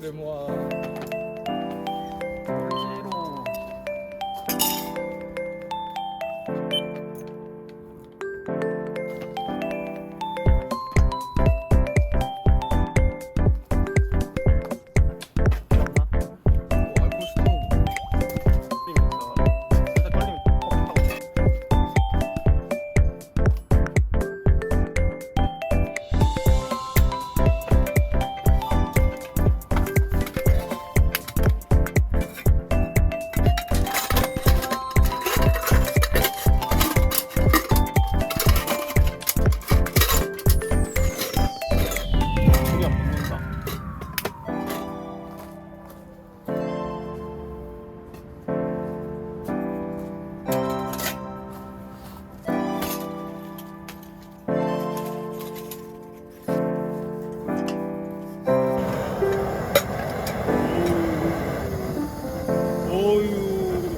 크레모아 제로. 알콜 스토브 살짝 걸리면 그냥 붙는다. 어유.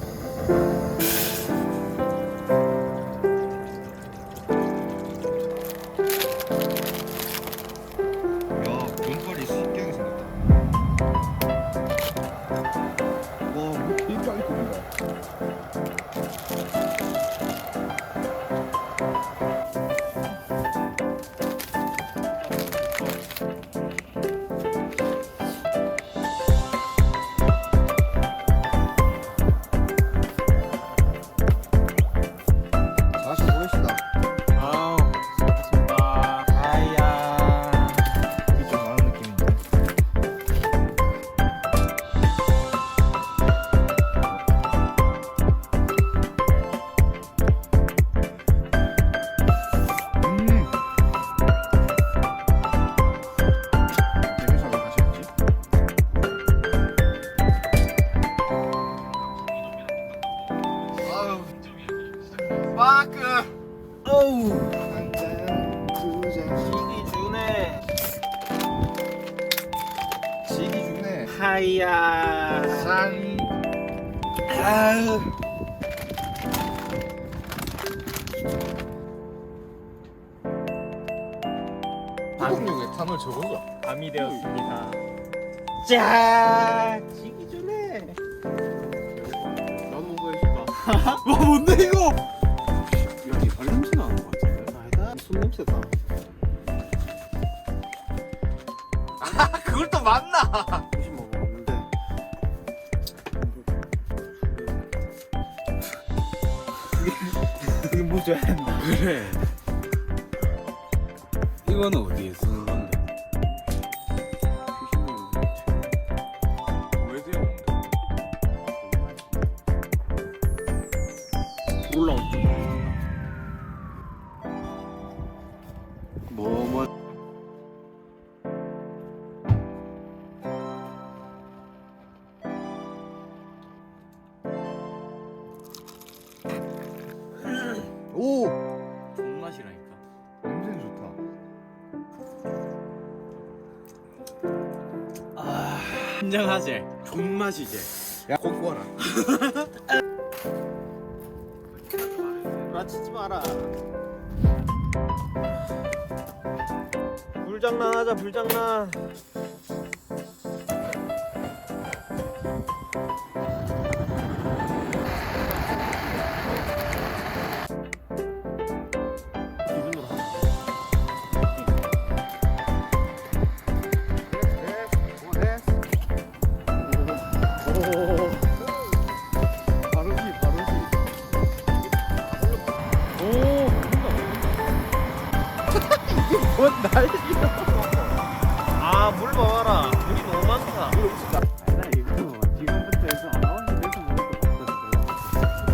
야 눈깔이 신기하게 생겼다 와뭐 되게 빨리 끓인다 다시 보겠습니다 아우, 좋습니다. 아야. 이게 좀 많은 느낌인데 회사가 다시 했지? 아유 마크 어우. 한 잔, 두 잔. 지기 주네. 지기 주네 하야. 산 아유. 한국용 에탄올 저거가 밤이 되었습니다. 자, 지기 주네. 나도 먹어야겠다 와, 뭔데 이거? 야 이게 발냄새 나는 거 같은데? 아니다. 손 냄새다 그걸 또 맞나? 혹시 먹었는데 이게 뭐 줘야 된다. 그래 이거는 어디에 쓰는 건데? 왜 되었는데? 올라온 쪽. 뭐 오! 존맛이라니까. 냄새는 좋다 아, 인정하지. 존맛이지. 야 고기 구워라 라치지 마라. 불장난하자, 불장난. 기준으로 하자. 오. 바로지 오, 뭔 난리야 아, 물 봐봐라. 물이 너무 많다. 아니다 이거 지금부터 해서 아나운서 돼서 먹을 것 같거든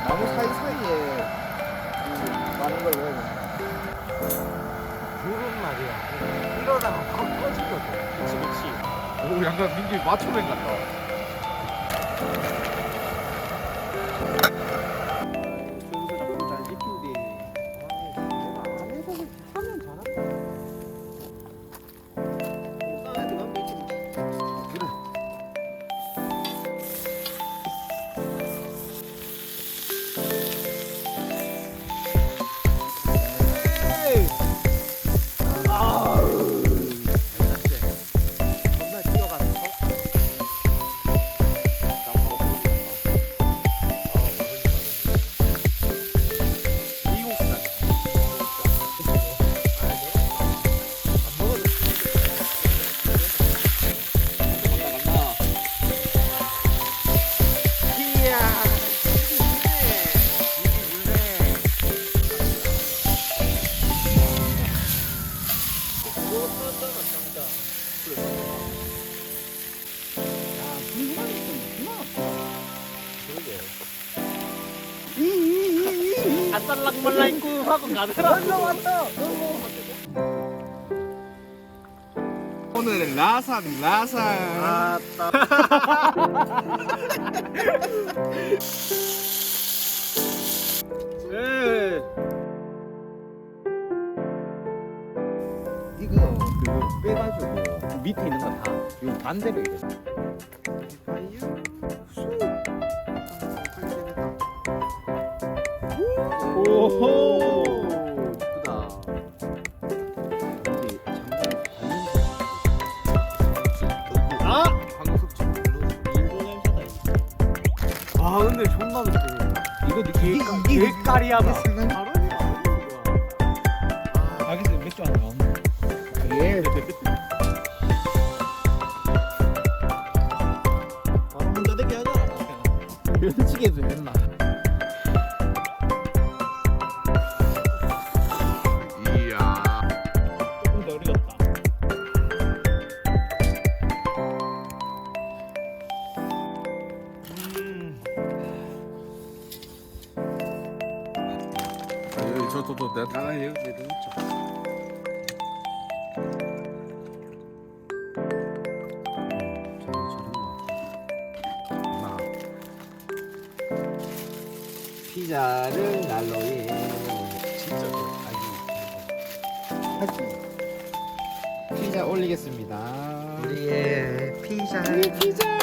나무 사이사이에 많은 걸 왜? 물은 말이야. 이러다가 확 꺼지거든. 그치, 그치. 오 약간 민기 마초맨 같다. 순서 작품 잘 지킨디. 내가 안에서 하면 잘한다. 싸가지 마, 그치. 그래. 말랑말랑이꾸 하고 가더라. 왔다. 오늘은 라산. 아따. 예. 이거 그거 빼가지고 밑에 있는 거 다 이거 반대로 이래. 오호. 이쁘다. 근데 아. 방금 속지 몰라. 아 근데 존나 좋대. 이거 느낌 개까리하다. 자기서 맥주 안 나온다. 예. 바로 혼자 되게 하잖아. 면치기도 했나? 이야. 조금 더 어려웠다. 여기 저도 내가 아 여기 너무 좋. 피자를 난로에 진짜 피자 올리겠습니다. 우리의 피자. 피자.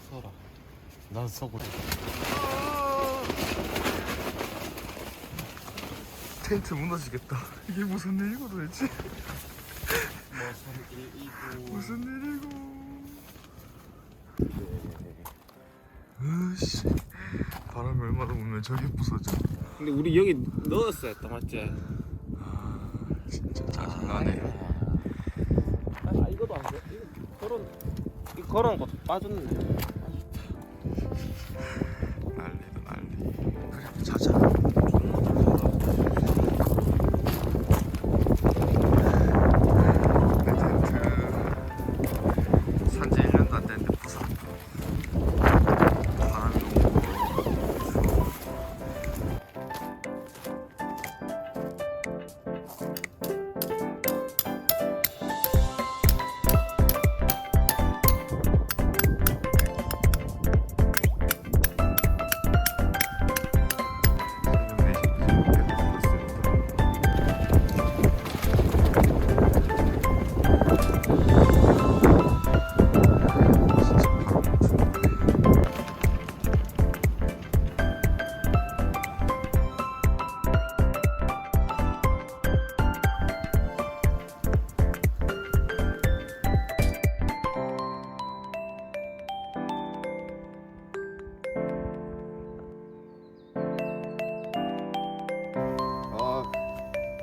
서라. 난 서구리. 텐트 무너지겠다. 이게 무슨 일이고 도대체? 무슨 일이고? 으씨. 바람이 얼마나 불면 저게 부서져. 근데 우리 여기 넣었어야 했다 맞지? 진짜 짜증나네. 아 이것도 안 돼. 이거 걸어놓은 거 빠졌네. 난리다 난리. 그래 자자. 내 텐트 산지 1년도 안 됐는데 부서졌다. 바람이 너무 불어.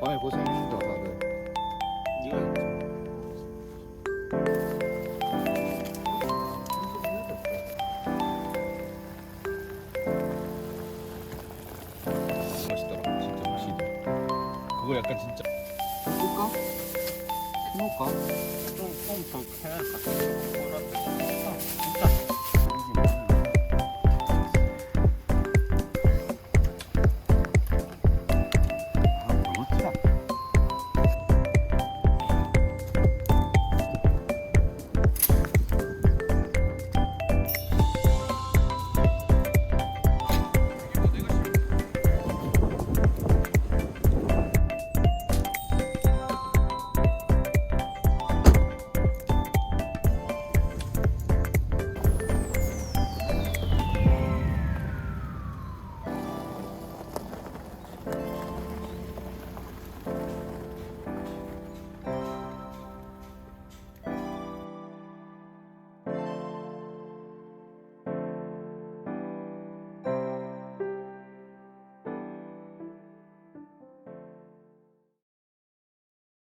밤에 고생했다 다들. 네가 맛있더라. 진짜 맛있네. 그거 약간 진짜. 볼까? 해놓을까? 좀더 해야 할 것 같아.